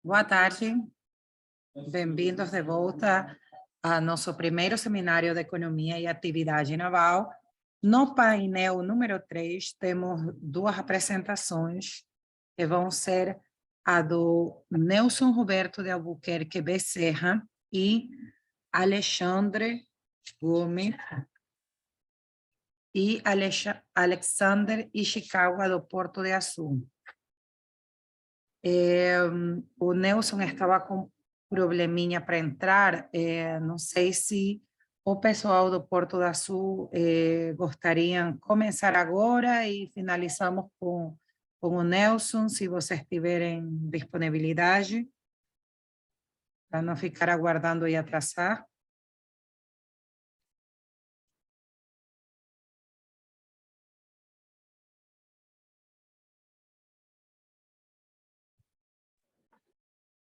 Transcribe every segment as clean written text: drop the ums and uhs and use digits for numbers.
Boa tarde, bem-vindos de volta a nosso primeiro seminário de Economia e Atividade Naval. No painel número 3, temos duas apresentações, que vão ser a do Nelson Roberto de Albuquerque Becerra e Alexandre Gomes e Alexander Ishikawa, do Porto de Açu. O Nelson estava com probleminha para entrar, não sei se o pessoal do Porto do Açu gostariam de começar agora e finalizamos com o Nelson, se vocês tiverem disponibilidade, para não ficar aguardando e atrasar.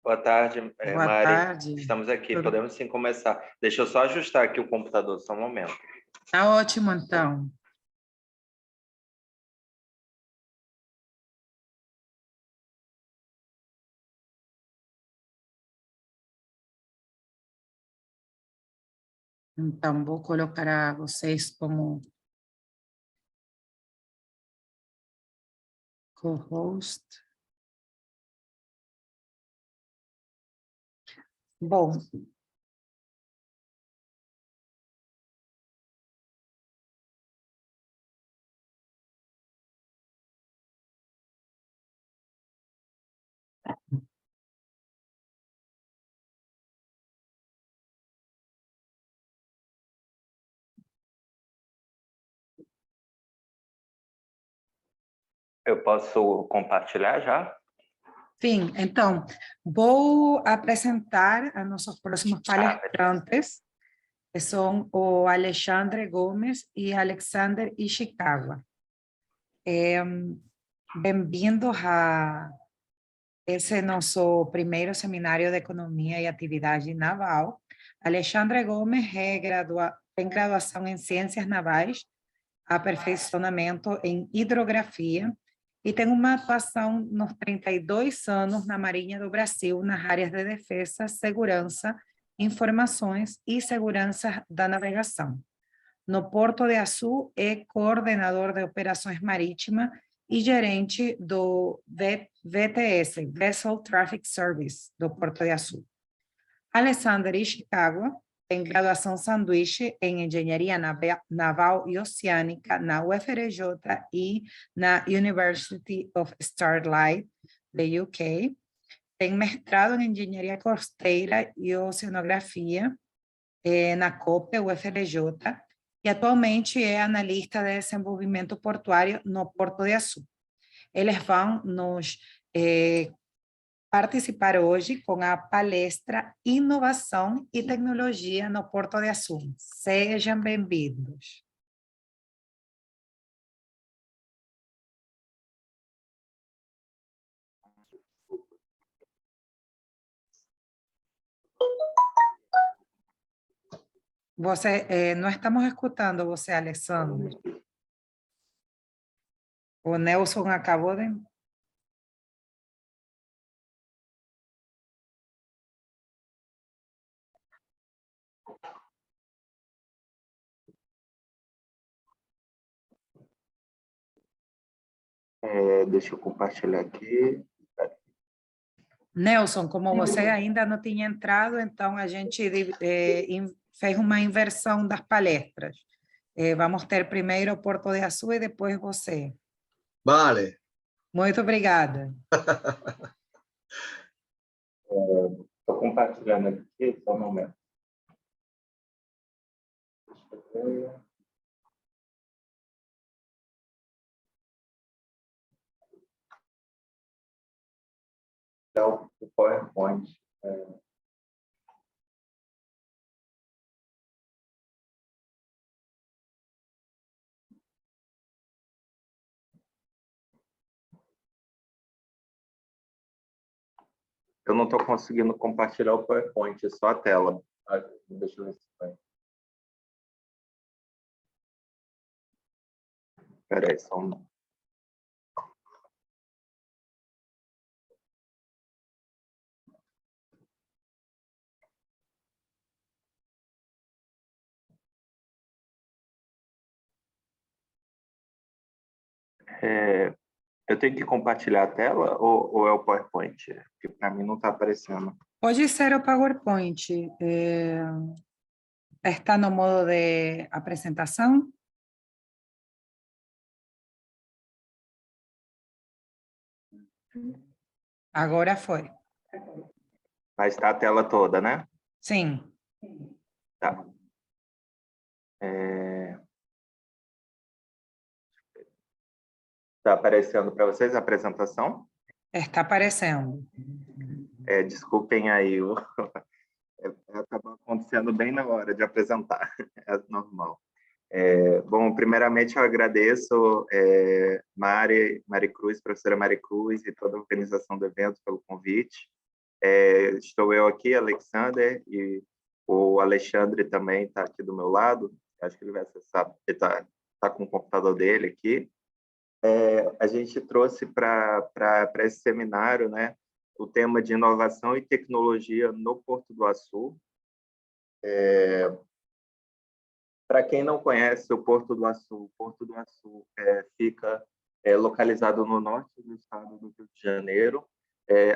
Boa tarde, Boa Mari. tarde. Estamos aqui, podemos sim começar. Deixa eu só ajustar aqui o computador, só um momento. Tá ótimo, então. Então, vou colocar a vocês como co-host. Bom, Eu posso compartilhar já? sim, então, vou apresentar a nossos próximos palestrantes, que são o Alexandre Gomes e Alexander Ishikawa. Bem-vindos a esse nosso primeiro seminário de Economia e Atividade Naval. Alexandre Gomes tem graduação em Ciências Navais, aperfeiçoamento em hidrografia, e tem uma atuação nos 32 anos na Marinha do Brasil, nas áreas de defesa, segurança, informações e segurança da navegação. No Porto de Açu, é coordenador de operações marítimas e gerente do VTS, Vessel Traffic Service, do Porto de Açu. Alexander Ishikawa tem graduação sanduíche em Engenharia Naval e Oceânica na UFRJ e na University of Starlight, da UK. Tem mestrado em Engenharia Costeira e Oceanografia na COPE, UFRJ, e atualmente é analista de desenvolvimento portuário no Porto de Açu. Eles vão nos participar hoje com a palestra Inovação e Tecnologia no Porto de Açu. Sejam bem-vindos. Não estamos escutando você, Alexandre. O Nelson acabou de... Deixa eu compartilhar aqui. Nelson, como você ainda não tinha entrado, então a gente fez uma inversão das palestras. Vamos ter primeiro o Porto de Açu e depois você. Vale. Muito obrigada. Estou compartilhando aqui, só um momento. Então, o PowerPoint. Eu não estou conseguindo compartilhar o PowerPoint, é só a tela. Deixa eu ver se vai. Espera aí, só um... Eu tenho que compartilhar a tela ou é o PowerPoint? Porque para mim não está aparecendo. Pode ser o PowerPoint. Está no modo de apresentação? Agora foi. Mas está a tela toda, né? Sim. Tá. Está aparecendo para vocês a apresentação? Está aparecendo. Desculpem aí, acabou acontecendo bem na hora de apresentar, é normal. Bom, primeiramente eu agradeço Mari Cruz, professora Mari Cruz e toda a organização do evento pelo convite. Estou eu aqui, Alexander, e o Alexandre também está aqui do meu lado. Acho que ele vai acessar, ele está com o computador dele aqui. A gente trouxe para esse seminário, né, o tema de inovação e tecnologia no Porto do Açu. Para quem não conhece o Porto do Açu fica localizado no norte do estado do Rio de Janeiro.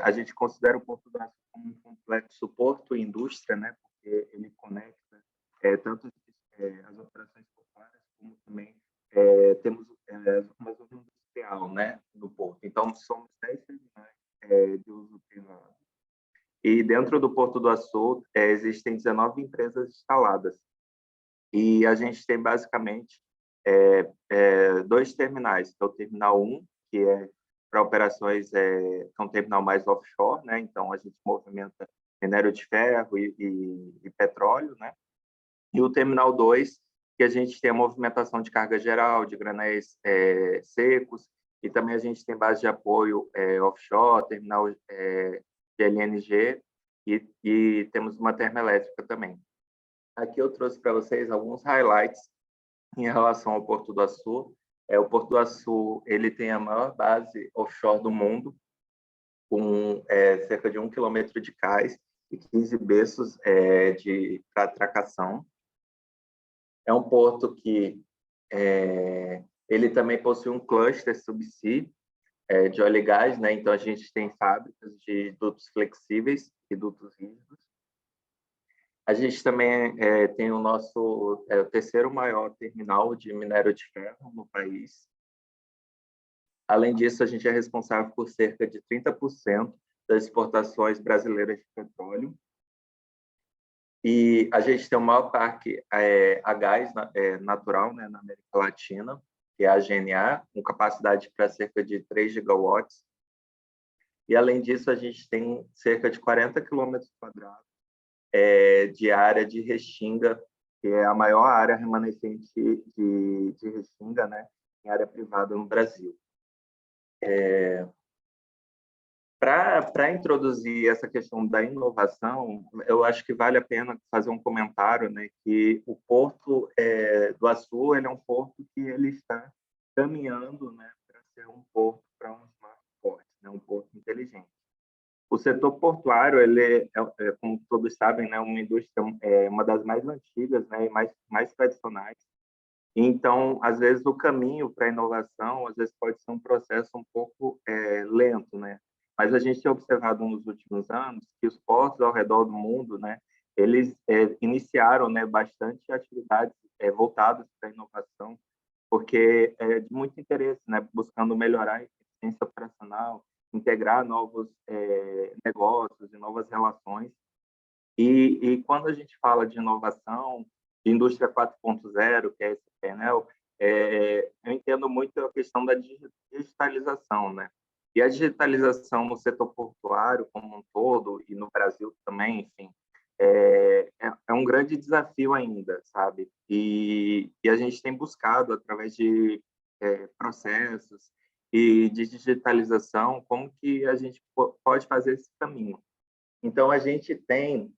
A gente considera o Porto do Açu como um complexo porto e indústria, né, porque ele conecta tanto as operações portuárias como também temos uma zona industrial, né, no porto. Então, somos 10 terminais de uso privado. E dentro do Porto do Açu existem 19 empresas instaladas. E a gente tem basicamente dois terminais, que é o Terminal 1, que é para operações, é um terminal mais offshore, né? Então a gente movimenta minério de ferro e petróleo, né? E o Terminal 2, que a gente tem a movimentação de carga geral, de granéis secos, e também a gente tem base de apoio offshore, terminal de LNG, e temos uma termoelétrica também. Aqui eu trouxe para vocês alguns highlights em relação ao Porto do Açu. O Porto do Açu ele tem a maior base offshore do mundo, com cerca de 1 quilômetro de cais e 15 berços para atracação. É um porto que ele também possui um cluster subsea de óleo e gás, né? Então a gente tem fábricas de dutos flexíveis e dutos rígidos. A gente também tem o nosso o terceiro maior terminal de minério de ferro no país. Além disso, a gente é responsável por cerca de 30% das exportações brasileiras de petróleo. E a gente tem o maior parque a gás natural, né, na América Latina, que é a GNA, com capacidade para cerca de 3 gigawatts. E, além disso, a gente tem cerca de 40 quilômetros quadrados de área de restinga, que é a maior área remanescente de restinga, né, em área privada no Brasil. Para introduzir essa questão da inovação, eu acho que vale a pena fazer um comentário, né, que o Porto do Açu ele é um porto que ele está caminhando, né, para ser um porto para um smart port, né, um porto inteligente. O setor portuário, ele como todos sabem, né, uma indústria uma das mais antigas, né, e mais tradicionais. Então, às vezes, o caminho para a inovação, às vezes, pode ser um processo um pouco lento, né? Mas a gente tem observado nos últimos anos que os portos ao redor do mundo, né, eles iniciaram, né, bastante atividades voltadas para a inovação, porque é de muito interesse, né, buscando melhorar a eficiência operacional, integrar novos negócios e novas relações. E quando a gente fala de inovação, de indústria 4.0, que é esse painel, eu entendo muito a questão da digitalização, né? E a digitalização no setor portuário como um todo, e no Brasil também, enfim, é um grande desafio ainda, sabe? E a gente tem buscado, através de processos e de digitalização, como que a gente pode fazer esse caminho. Então, a gente tem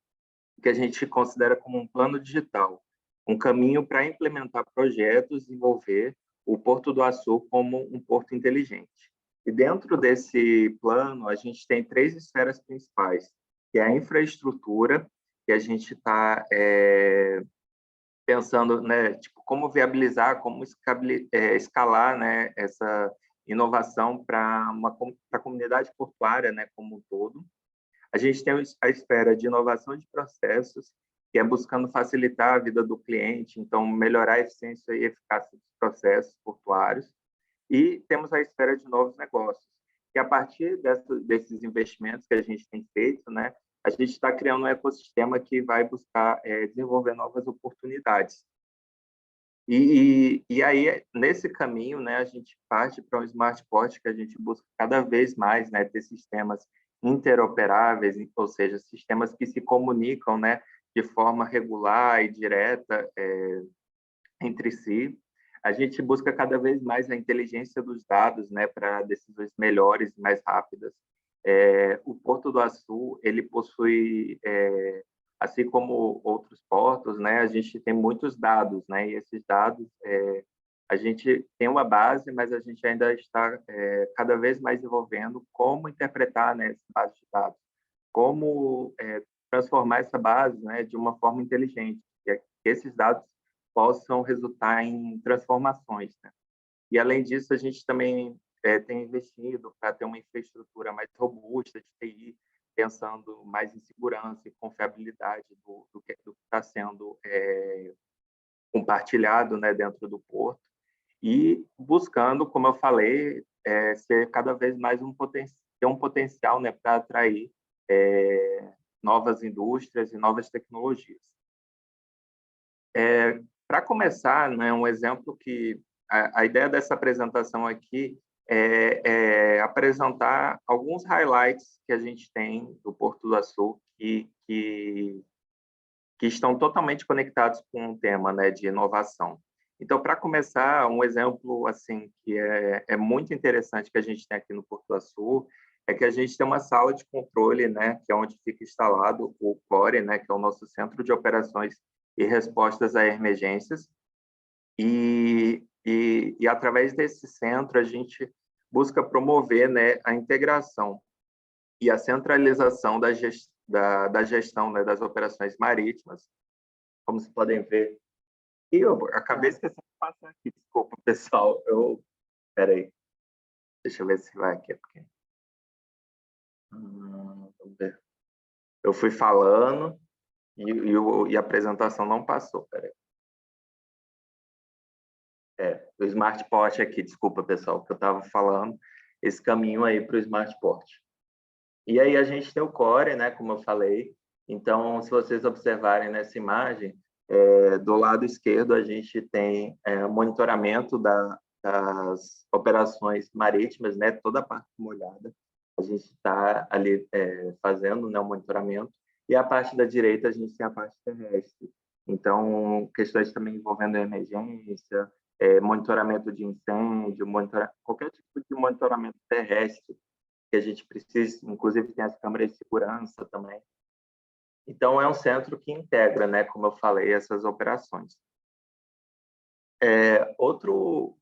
o que a gente considera como um plano digital, um caminho para implementar projetos e desenvolver o Porto do Açu como um porto inteligente. E dentro desse plano, a gente tem 3 esferas principais, que é a infraestrutura, que a gente está pensando, né, tipo, como viabilizar, como escalar, né, essa inovação para a comunidade portuária, né, como um todo. A gente tem a esfera de inovação de processos, que é buscando facilitar a vida do cliente, então melhorar a eficiência e eficácia dos processos portuários. E temos a esfera de novos negócios, que a partir desses investimentos que a gente tem feito, né, a gente está criando um ecossistema que vai buscar desenvolver novas oportunidades. E aí, nesse caminho, né, a gente parte para um smart port que a gente busca cada vez mais, né, ter sistemas interoperáveis, ou seja, sistemas que se comunicam, né, de forma regular e direta entre si. A gente busca cada vez mais a inteligência dos dados, né, para decisões melhores e mais rápidas. O Porto do Açu, ele possui, assim como outros portos, né, a gente tem muitos dados, né, e esses dados, a gente tem uma base, mas a gente ainda está cada vez mais desenvolvendo como interpretar, né, essa base de dados, como transformar essa base, né, de uma forma inteligente, que esses dados possam resultar em transformações, né? E, além disso, a gente também tem investido para ter uma infraestrutura mais robusta de TI, pensando mais em segurança e confiabilidade do que está sendo compartilhado, né, dentro do porto, e buscando, como eu falei, ser cada vez mais ter um potencial, né, para atrair novas indústrias e novas tecnologias. Para começar, né, um exemplo que a ideia dessa apresentação aqui é apresentar alguns highlights que a gente tem do Porto do Açu que estão totalmente conectados com o tema, né, de inovação. Então, para começar, um exemplo assim que é muito interessante que a gente tem aqui no Porto do Açu é que a gente tem uma sala de controle, né, que é onde fica instalado o CORE, né, que é o nosso Centro de Operações e Respostas a Emergências. E através desse centro, a gente busca promover, né, a integração e a centralização da gestão, né, das operações marítimas, como vocês podem ver. E eu acabei esquecendo de passar aqui, desculpa, pessoal. Espera aí, deixa eu ver se vai aqui. Porque... vamos ver. Eu fui falando e a apresentação não passou, espera aí. O Smart Port aqui, desculpa, pessoal, que eu estava falando, esse caminho aí para o Smart Port. E aí a gente tem o Core, né, como eu falei. Então, se vocês observarem nessa imagem, do lado esquerdo a gente tem monitoramento das operações marítimas, né, toda a parte molhada. A gente está ali fazendo, né, o monitoramento. E a parte da direita a gente tem a parte terrestre. Então, questões também envolvendo emergência, monitoramento de incêndio, qualquer tipo de monitoramento terrestre que a gente precisa, inclusive tem as câmeras de segurança também. Então, é um centro que integra, né, como eu falei, essas operações. Outro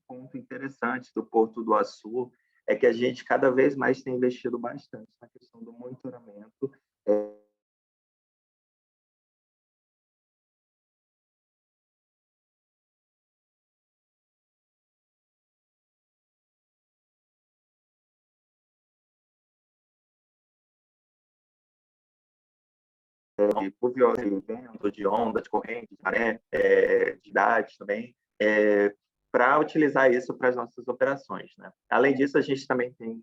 ponto interessante do Porto do Açu é que a gente cada vez mais tem investido bastante na questão do monitoramento de pluviose, de vento, de onda, de corrente, de maré, de idade também, para utilizar isso para as nossas operações, né? Além disso, a gente também tem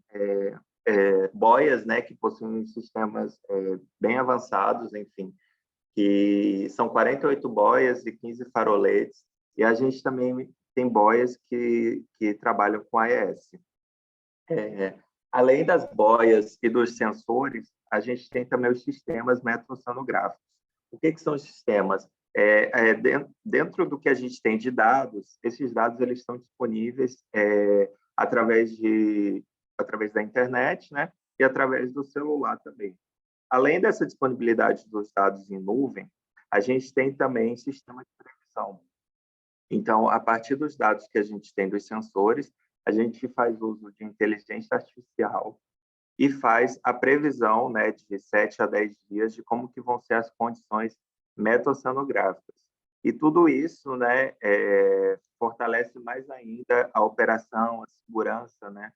boias, né, que possuem sistemas bem avançados, enfim, que são 48 boias e 15 faroletes, e a gente também tem boias que trabalham com AES. Além das boias e dos sensores, a gente tem também os sistemas metrosonográficos. O que são os sistemas? Dentro do que a gente tem de dados, esses dados eles estão disponíveis através da internet, né? E através do celular também. Além dessa disponibilidade dos dados em nuvem, a gente tem também sistema de previsão. Então, a partir dos dados que a gente tem dos sensores, a gente faz uso de inteligência artificial e faz a previsão, né, de 7 a 10 dias de como que vão ser as condições meteoceanográficas. E tudo isso, né, fortalece mais ainda a operação, a segurança, né,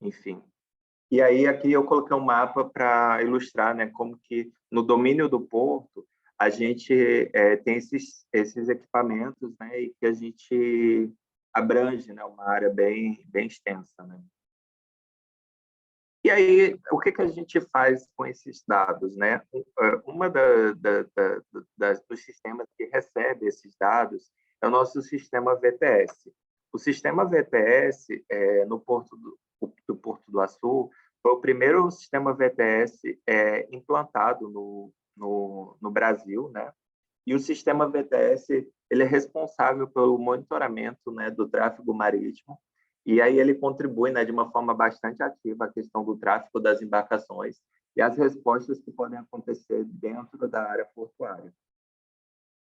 enfim. E aí aqui eu coloquei um mapa para ilustrar, né, como que no domínio do porto a gente tem esses equipamentos, né, e que a gente abrange, né, uma área bem extensa, né. E aí, o que a gente faz com esses dados, né? Uma dos sistemas que recebe esses dados é o nosso sistema VTS. O sistema VTS, no do Porto do Açu, foi o primeiro sistema VTS implantado no Brasil, né? E o sistema VTS ele é responsável pelo monitoramento, né, do tráfego marítimo, e aí ele contribui, né, de uma forma bastante ativa à questão do tráfego das embarcações e as respostas que podem acontecer dentro da área portuária.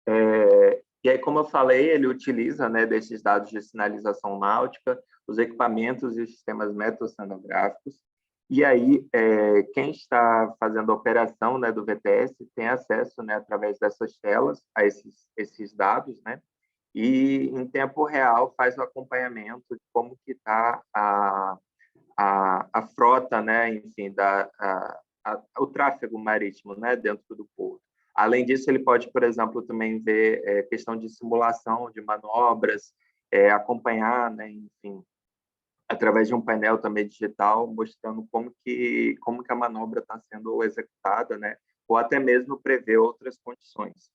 E aí, como eu falei, ele utiliza, né, desses dados de sinalização náutica, os equipamentos e os sistemas meteoceanográficos. E aí, quem está fazendo a operação, né, do VTS tem acesso, né, através dessas telas a esses dados, né, e em tempo real faz o acompanhamento de como que está a frota, né, enfim, o tráfego marítimo, né, dentro do porto. Além disso, ele pode, por exemplo, também ver questão de simulação de manobras, acompanhar, né, enfim, através de um painel também digital, mostrando como que a manobra está sendo executada, né, ou até mesmo prever outras condições.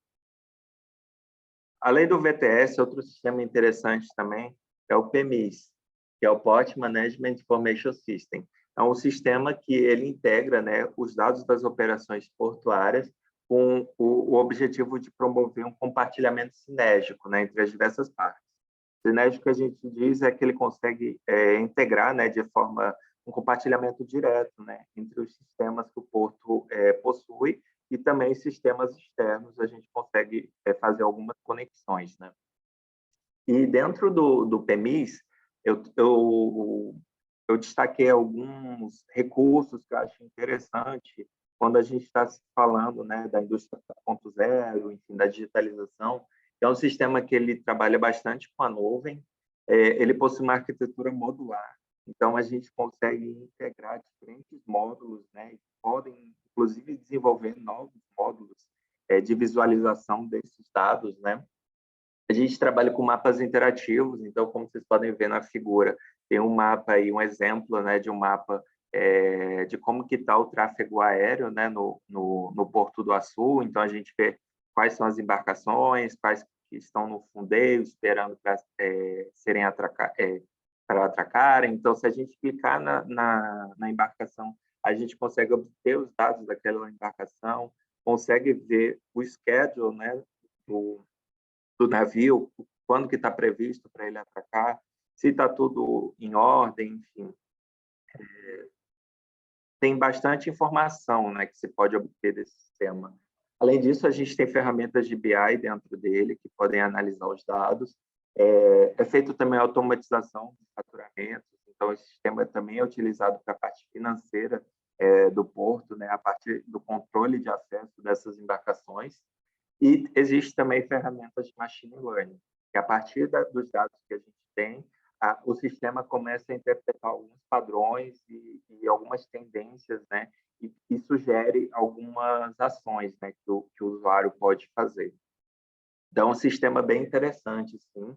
Além do VTS, outro sistema interessante também é o PMIS, que é o Port Management Information System. É um sistema que ele integra, né, os dados das operações portuárias com o objetivo de promover um compartilhamento sinérgico, né, entre as diversas partes. Sinérgico que a gente diz é que ele consegue integrar, né, de forma um compartilhamento direto, né, entre os sistemas que o porto possui e também sistemas externos a gente consegue fazer algumas conexões, né? E dentro do PMIS eu destaquei alguns recursos que eu acho interessante quando a gente está falando, né, da indústria 4.0, enfim, da digitalização. É um sistema que ele trabalha bastante com a nuvem, ele possui uma arquitetura modular, então a gente consegue integrar diferentes módulos, né, e podem, inclusive, desenvolver novos módulos de visualização desses dados, né? A gente trabalha com mapas interativos, então, como vocês podem ver na figura, tem um mapa aí, um exemplo, né, de um mapa de como que está o tráfego aéreo, né, no Porto do Açu. Então, a gente vê quais são as embarcações, quais que estão no fundeio, esperando para serem para atracarem. Então, se a gente clicar na embarcação, a gente consegue obter os dados daquela embarcação, consegue ver o schedule, né, do navio, quando que está previsto para ele atracar, se está tudo em ordem, enfim. Tem bastante informação, né, que se pode obter desse sistema. Além disso, a gente tem ferramentas de BI dentro dele que podem analisar os dados. É feito também a automatização de faturamentos, então esse sistema também é utilizado para a parte financeira do porto, né, a partir do controle de acesso dessas embarcações. E existe também ferramentas de machine learning, que a partir dos dados que a gente tem, o sistema começa a interpretar alguns padrões e algumas tendências, né? E sugere algumas ações, né, que o usuário pode fazer. Então, é um sistema bem interessante, sim.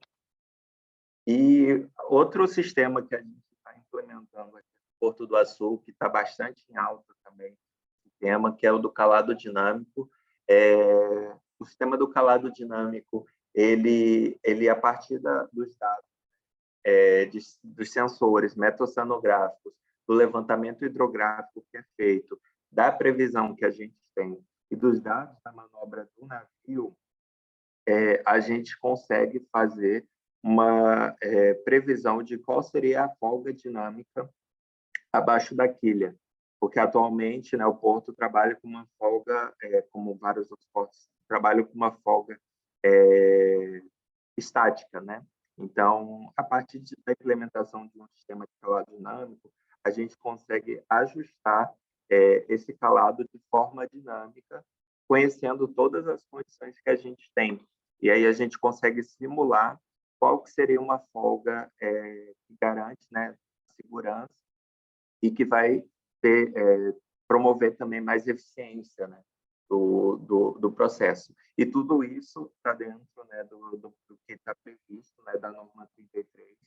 E outro sistema que a gente está implementando aqui no Porto do Açu, que está bastante em alta também, tema, que é o do calado dinâmico. O sistema do calado dinâmico, ele a partir dos dados, dos sensores meteoceanográficos, do levantamento hidrográfico que é feito, da previsão que a gente tem e dos dados da manobra do navio, a gente consegue fazer uma previsão de qual seria a folga dinâmica abaixo da quilha, porque atualmente, né, o porto trabalha com uma folga, como vários outros portos trabalham com uma folga estática, né? Então, a partir da implementação de um sistema de calado dinâmico, a gente consegue ajustar esse calado de forma dinâmica, conhecendo todas as condições que a gente tem. E aí a gente consegue simular qual que seria uma folga que garante, né, segurança e que vai promover também mais eficiência, né, do processo. E tudo isso está dentro, né, do que está previsto, né, da norma 33.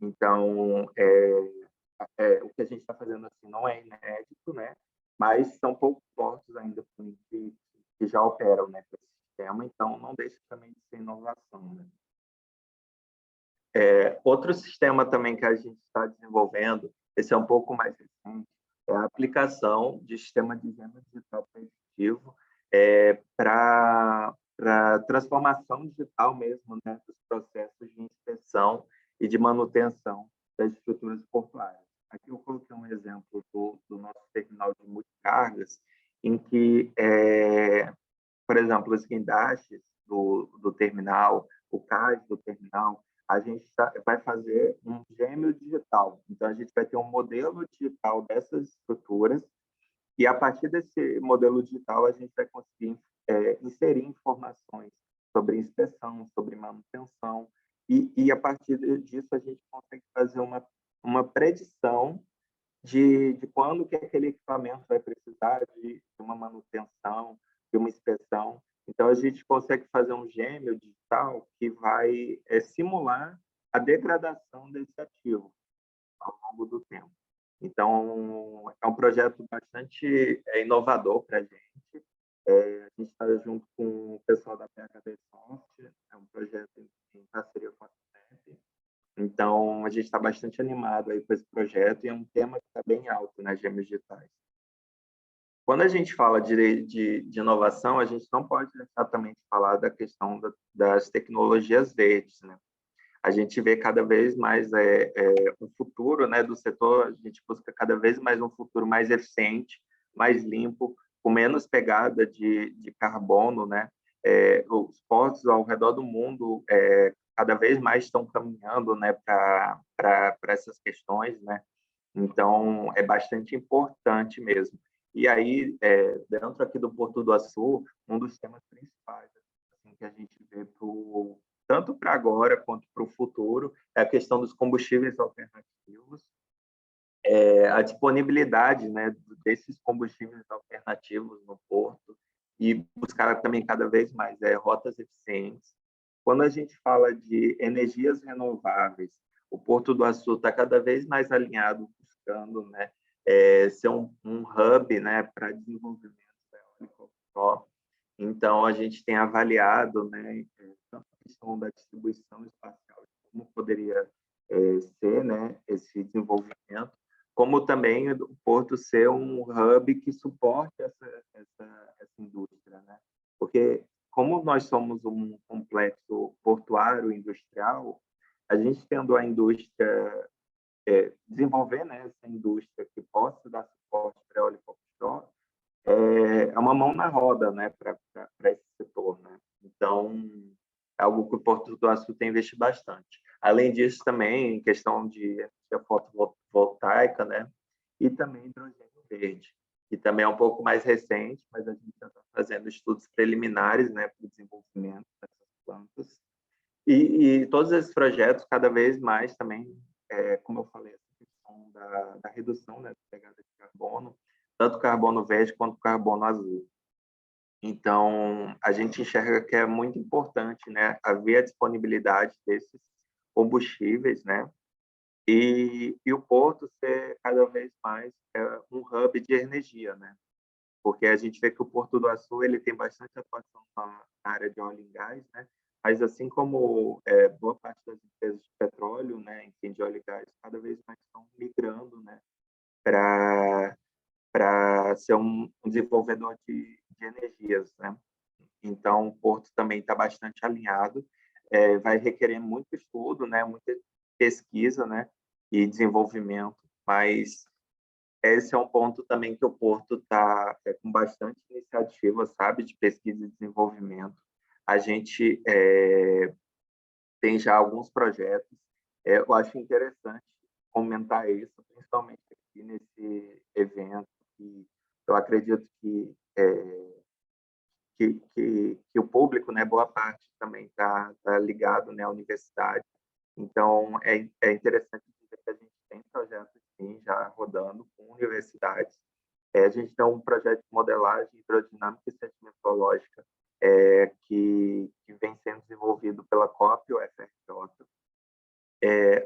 Então, o que a gente está fazendo assim não é inédito, né, mas são poucos portos ainda que já operam, né, com esse sistema, então não deixa também de ser inovação, né. Outro sistema também que a gente está desenvolvendo, esse é um pouco mais recente, é a aplicação de sistema de gênero digital preditivo para transformação digital mesmo, né, dos processos de inspeção e de manutenção das estruturas portuárias. Aqui eu coloquei um exemplo do nosso terminal de multicargas, em que, por exemplo, os guindastes do terminal, o cais do terminal, a gente vai fazer um gêmeo digital. Então, a gente vai ter um modelo digital dessas estruturas e, a partir desse modelo digital, a gente vai conseguir inserir informações sobre inspeção, sobre manutenção, e a partir disso, a gente consegue fazer uma predição de quando que aquele equipamento vai precisar de uma manutenção, de uma inspeção. Então, a gente consegue fazer um gêmeo digital que vai simular a degradação desse ativo ao longo do tempo. Então, é um projeto bastante inovador para a gente. A gente está junto com o pessoal da PHD Soft, é um projeto em parceria com a FUNEP. Então, a gente está bastante animado aí com esse projeto e é um tema que está bem alto nas gêmeos digitais. Quando a gente fala de inovação, a gente não pode deixar também de falar da questão das tecnologias verdes, né? A gente vê cada vez mais um futuro, né, do setor, a gente busca cada vez mais um futuro mais eficiente, mais limpo, com menos pegada de carbono, né? Os portos ao redor do mundo cada vez mais estão caminhando, né, para essas questões, né? Então, é bastante importante mesmo. E aí, dentro aqui do Porto do Açu, um dos temas principais assim, que a gente vê tanto para agora quanto para o futuro é a questão dos combustíveis alternativos, a disponibilidade, né, desses combustíveis alternativos no porto e buscar também cada vez mais rotas eficientes. Quando a gente fala de energias renováveis, o Porto do Açu está cada vez mais alinhado, buscando, né, ser um hub, né, para desenvolvimento eólico offshore. Então, a gente tem avaliado, né, tanto a questão da distribuição espacial, como poderia ser, né, esse desenvolvimento, como também o Porto ser um hub que suporte essa indústria, né? Porque como nós somos um complexo portuário industrial, a gente tendo a indústria desenvolver, né, essa indústria que possa dar suporte para eólico offshore, é uma mão na roda, né, para esse setor, né? Então, é algo que o Porto do Açu tem investido bastante. Além disso, também em questão de energia fotovoltaica, né, e também hidrogênio verde, que também é um pouco mais recente, mas a gente já está fazendo estudos preliminares, né, para o desenvolvimento dessas plantas. E todos esses projetos, cada vez mais também, como eu falei, essa questão da redução, né, da pegada de carbono, tanto carbono verde quanto carbono azul. Então, a gente enxerga que é muito importante, né, haver a disponibilidade desses combustíveis, né, e o porto ser cada vez mais um hub de energia, né, porque a gente vê que o Porto do Açu ele tem bastante atuação na área de óleo e gás, né, mas assim como boa parte das empresas de petróleo, né, enfim, de óleo e gás, cada vez mais estão migrando, né, para ser um desenvolvedor de energias, né? Então, o Porto também está bastante alinhado, vai requerer muito estudo, né? Muita pesquisa, né? E desenvolvimento, mas esse é um ponto também que o Porto está com bastante iniciativa, sabe, de pesquisa e desenvolvimento. A gente tem já alguns projetos. Eu acho interessante comentar isso, principalmente aqui nesse evento, que eu acredito que que o público, né, boa parte também está ligado, né, à universidade. Então, é interessante dizer que a gente tem projetos, sim, já rodando com universidades. A gente tem um projeto de modelagem hidrodinâmica e sedimentológica que vem sendo desenvolvido pela COP, o FRJ.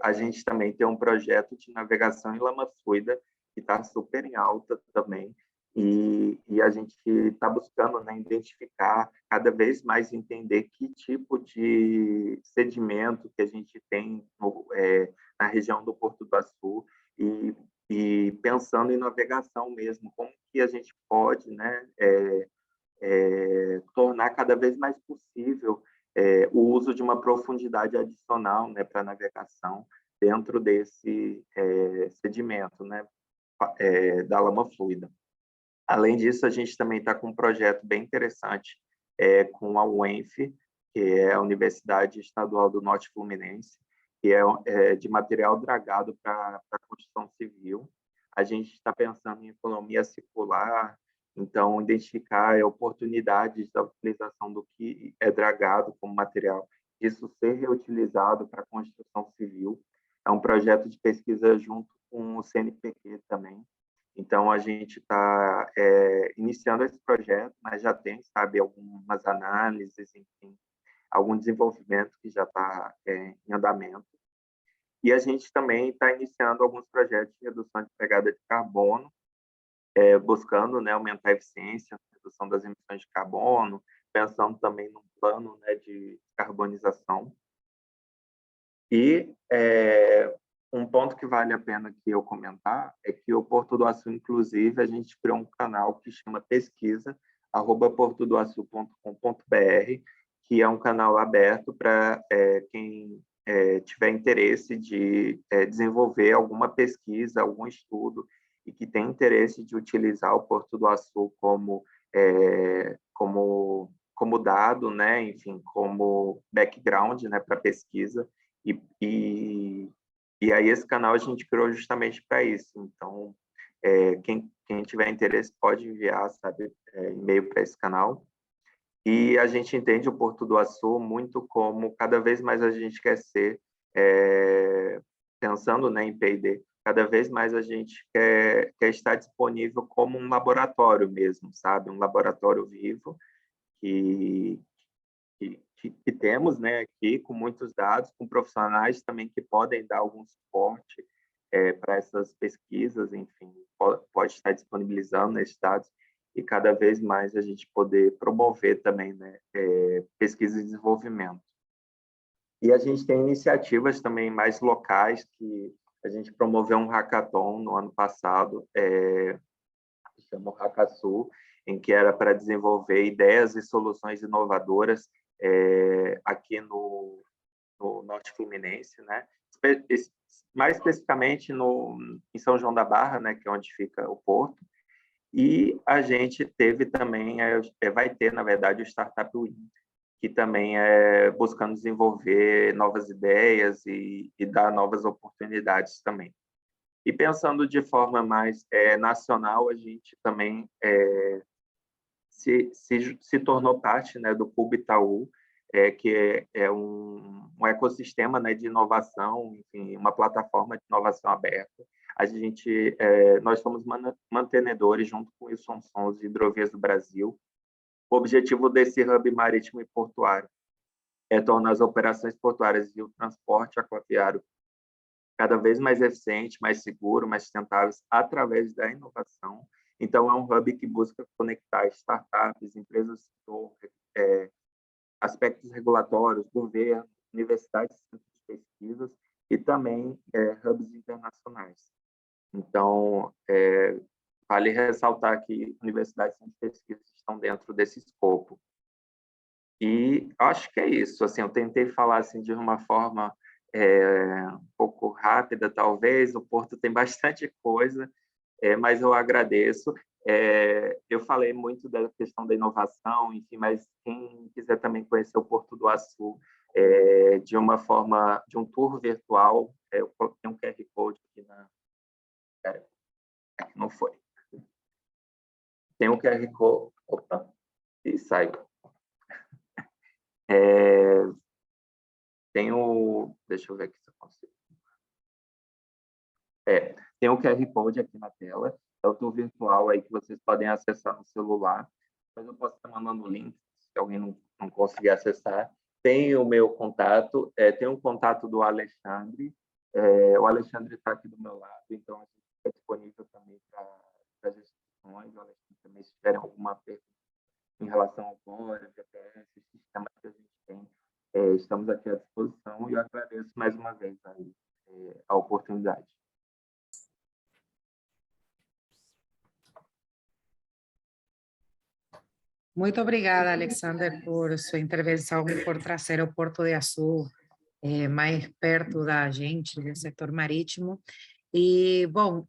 A gente também tem um projeto de navegação em lama fluida, que está super em alta também, e a gente está buscando, né, identificar, cada vez mais entender que tipo de sedimento que a gente tem na região do Porto do Açu, e pensando em navegação mesmo, como que a gente pode, né, tornar cada vez mais possível o uso de uma profundidade adicional, né, para navegação dentro desse sedimento, né, da lama fluida. Além disso, a gente também está com um projeto bem interessante com a UENF, que é a Universidade Estadual do Norte Fluminense, que é de material dragado para construção civil. A gente está pensando em economia circular, então identificar oportunidades da utilização do que é dragado como material, isso ser reutilizado para construção civil. É um projeto de pesquisa junto com o CNPq também. Então, a gente está iniciando esse projeto, mas já tem, sabe, algumas análises, enfim, algum desenvolvimento que já está em andamento. E a gente também está iniciando alguns projetos de redução de pegada de carbono, buscando, né, aumentar a eficiência, a redução das emissões de carbono, pensando também num plano, né, de carbonização. E um ponto que vale a pena que eu comentar é que o Porto do Açu, inclusive, a gente criou um canal que chama pesquisa@portodoaçu.com.br, que é um canal aberto para quem tiver interesse de desenvolver alguma pesquisa, algum estudo, e que tem interesse de utilizar o Porto do Açu como dado, né, enfim, como background, né, para pesquisa. E aí esse canal a gente criou justamente para isso. Então, quem tiver interesse pode enviar, sabe, e-mail para esse canal. E a gente entende o Porto do Açu muito como cada vez mais a gente quer ser, pensando, né, em P&D, cada vez mais a gente quer estar disponível como um laboratório mesmo, sabe, um laboratório vivo que temos, né, aqui, com muitos dados, com profissionais também que podem dar algum suporte para essas pesquisas, enfim, pode estar disponibilizando esses dados, e cada vez mais a gente poder promover também, né, pesquisa e desenvolvimento. E a gente tem iniciativas também mais locais, que a gente promoveu um hackathon no ano passado, que chama o Hackasul, em que era para desenvolver ideias e soluções inovadoras aqui no Norte Fluminense, né? Mais especificamente em São João da Barra, né, que é onde fica o porto. E a gente teve também, vai ter, na verdade, o Startup Win, que também é buscando desenvolver novas ideias e dar novas oportunidades também. E pensando de forma mais nacional, a gente também se tornou parte, né, do Clube Itaú, que é um ecossistema, né, de inovação, enfim, uma plataforma de inovação aberta. Nós somos mantenedores, junto com o Wilson Sons e Hidrovias do Brasil. O objetivo desse hub marítimo e portuário é tornar as operações portuárias e o transporte aquaviário cada vez mais eficiente, mais seguro, mais sustentáveis através da inovação. Então, é um hub que busca conectar startups, empresas do setor, aspectos regulatórios, governo, universidades, centros de pesquisas e também hubs internacionais. Então, vale ressaltar que universidades e pesquisas estão dentro desse escopo. E acho que é isso. Assim, eu tentei falar assim de uma forma um pouco rápida, talvez. O Porto tem bastante coisa, mas eu agradeço. Eu falei muito da questão da inovação, enfim, mas quem quiser também conhecer o Porto do Açu de uma forma, de um tour virtual, eu coloquei um QR Code aqui aqui não foi. Tem um QR Code. Opa! E sai. Deixa eu ver aqui se eu consigo. Tem o QR Code aqui na tela, é o tour virtual aí que vocês podem acessar no celular. Mas eu posso estar mandando o link, se alguém não conseguir acessar. Tem o meu contato, tem um contato do Alexandre. O Alexandre está aqui do meu lado, então a gente fica disponível também para as discussões. O Alexandre também, se tiverem alguma pergunta em relação ao Core, GPS, sistemas que a gente tem, estamos aqui à disposição e eu agradeço mais uma vez aí, a oportunidade. Muito obrigada, Alexander, por sua intervenção e por trazer o Porto de Açu mais perto da gente, do setor marítimo. E, bom,